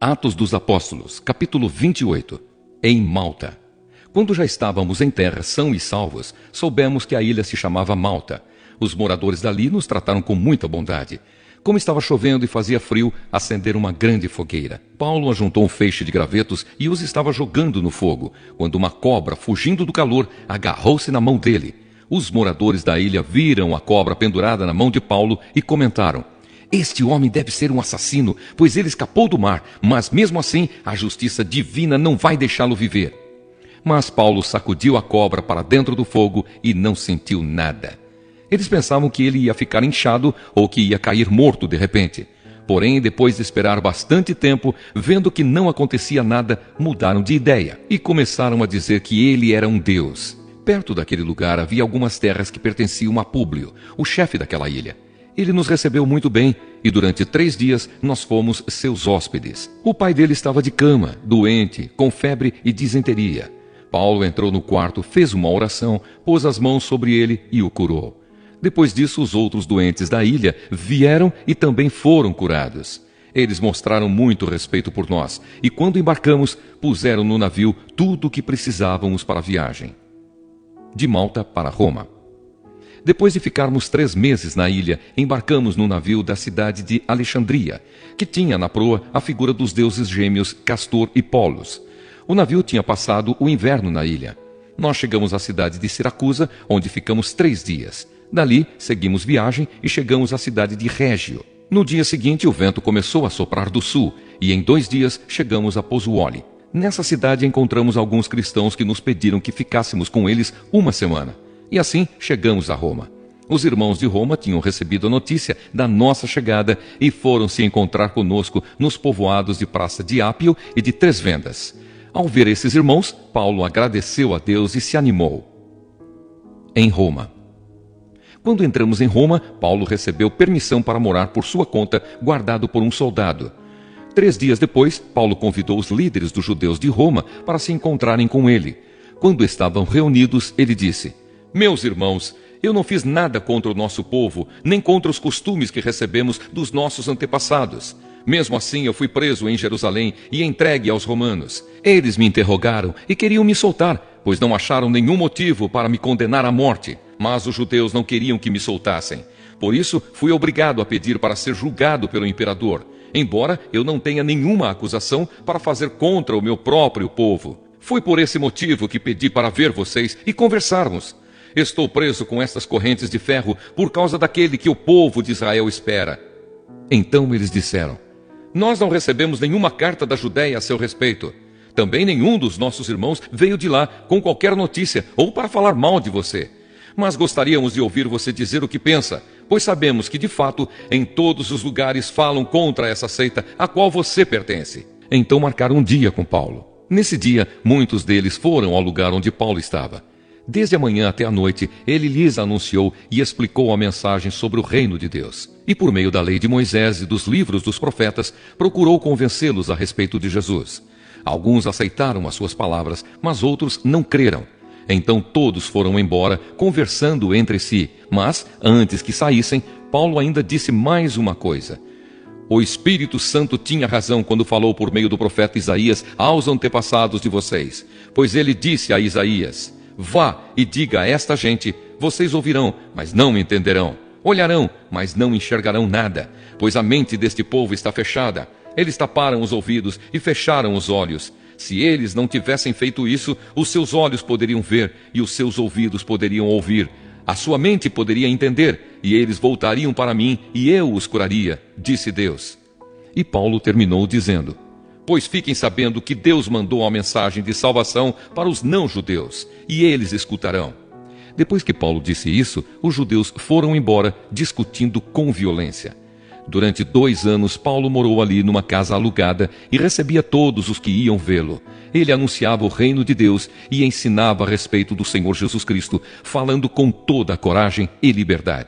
Atos dos Apóstolos, capítulo 28. Em Malta. Quando já estávamos em terra são e salvos, soubemos que a ilha se chamava Malta. Os moradores dali nos trataram com muita bondade. Como estava chovendo e fazia frio, acenderam uma grande fogueira. Paulo ajuntou um feixe de gravetos e os estava jogando no fogo, quando uma cobra, fugindo do calor, agarrou-se na mão dele. Os moradores da ilha viram a cobra pendurada na mão de Paulo e comentaram: "Este homem deve ser um assassino, pois ele escapou do mar, mas mesmo assim a justiça divina não vai deixá-lo viver." Mas Paulo sacudiu a cobra para dentro do fogo e não sentiu nada. Eles pensavam que ele ia ficar inchado ou que ia cair morto de repente. Porém, depois de esperar bastante tempo, vendo que não acontecia nada, mudaram de ideia e começaram a dizer que ele era um deus. Perto daquele lugar havia algumas terras que pertenciam a Públio, o chefe daquela ilha. Ele nos recebeu muito bem e durante 3 dias nós fomos seus hóspedes. O pai dele estava de cama, doente, com febre e disenteria. Paulo entrou no quarto, fez uma oração, pôs as mãos sobre ele e o curou. Depois disso, os outros doentes da ilha vieram e também foram curados. Eles mostraram muito respeito por nós e quando embarcamos, puseram no navio tudo o que precisávamos para a viagem. De Malta para Roma. Depois de ficarmos 3 meses na ilha, embarcamos no navio da cidade de Alexandria, que tinha na proa a figura dos deuses gêmeos Castor e Polos. O navio tinha passado o inverno na ilha. Nós chegamos à cidade de Siracusa, onde ficamos 3 dias. Dali, seguimos viagem e chegamos à cidade de Régio. No dia seguinte, o vento começou a soprar do sul, e em 2 dias chegamos a Pozzuoli. Nessa cidade encontramos alguns cristãos que nos pediram que ficássemos com eles 1 semana. E assim chegamos a Roma. Os irmãos de Roma tinham recebido a notícia da nossa chegada e foram se encontrar conosco nos povoados de Praça de Ápio e de 3 Vendas. Ao ver esses irmãos, Paulo agradeceu a Deus e se animou. Em Roma. Quando entramos em Roma, Paulo recebeu permissão para morar por sua conta, guardado por um soldado. 3 dias depois, Paulo convidou os líderes dos judeus de Roma para se encontrarem com ele. Quando estavam reunidos, ele disse: "Meus irmãos, eu não fiz nada contra o nosso povo, nem contra os costumes que recebemos dos nossos antepassados. Mesmo assim, eu fui preso em Jerusalém e entregue aos romanos. Eles me interrogaram e queriam me soltar, pois não acharam nenhum motivo para me condenar à morte. Mas os judeus não queriam que me soltassem. Por isso, fui obrigado a pedir para ser julgado pelo imperador, embora eu não tenha nenhuma acusação para fazer contra o meu próprio povo. Foi por esse motivo que pedi para ver vocês e conversarmos. Estou preso com estas correntes de ferro por causa daquele que o povo de Israel espera." Então eles disseram: "Nós não recebemos nenhuma carta da Judéia a seu respeito. Também nenhum dos nossos irmãos veio de lá com qualquer notícia ou para falar mal de você. Mas gostaríamos de ouvir você dizer o que pensa, pois sabemos que, de fato, em todos os lugares falam contra essa seita a qual você pertence." Então marcaram um dia com Paulo. Nesse dia, muitos deles foram ao lugar onde Paulo estava. Desde a manhã até a noite, ele lhes anunciou e explicou a mensagem sobre o reino de Deus. E por meio da lei de Moisés e dos livros dos profetas, procurou convencê-los a respeito de Jesus. Alguns aceitaram as suas palavras, mas outros não creram. Então todos foram embora, conversando entre si. Mas, antes que saíssem, Paulo ainda disse mais uma coisa. O Espírito Santo tinha razão quando falou por meio do profeta Isaías aos antepassados de vocês. Pois ele disse a Isaías: "Vá e diga a esta gente, vocês ouvirão, mas não entenderão. Olharão, mas não enxergarão nada. Pois a mente deste povo está fechada. Eles taparam os ouvidos e fecharam os olhos. Se eles não tivessem feito isso, os seus olhos poderiam ver e os seus ouvidos poderiam ouvir. A sua mente poderia entender e eles voltariam para mim e eu os curaria, disse Deus." E Paulo terminou dizendo: "Pois fiquem sabendo que Deus mandou a mensagem de salvação para os não-judeus e eles escutarão." Depois que Paulo disse isso, os judeus foram embora discutindo com violência. Durante 2 anos, Paulo morou ali numa casa alugada e recebia todos os que iam vê-lo. Ele anunciava o reino de Deus e ensinava a respeito do Senhor Jesus Cristo, falando com toda a coragem e liberdade.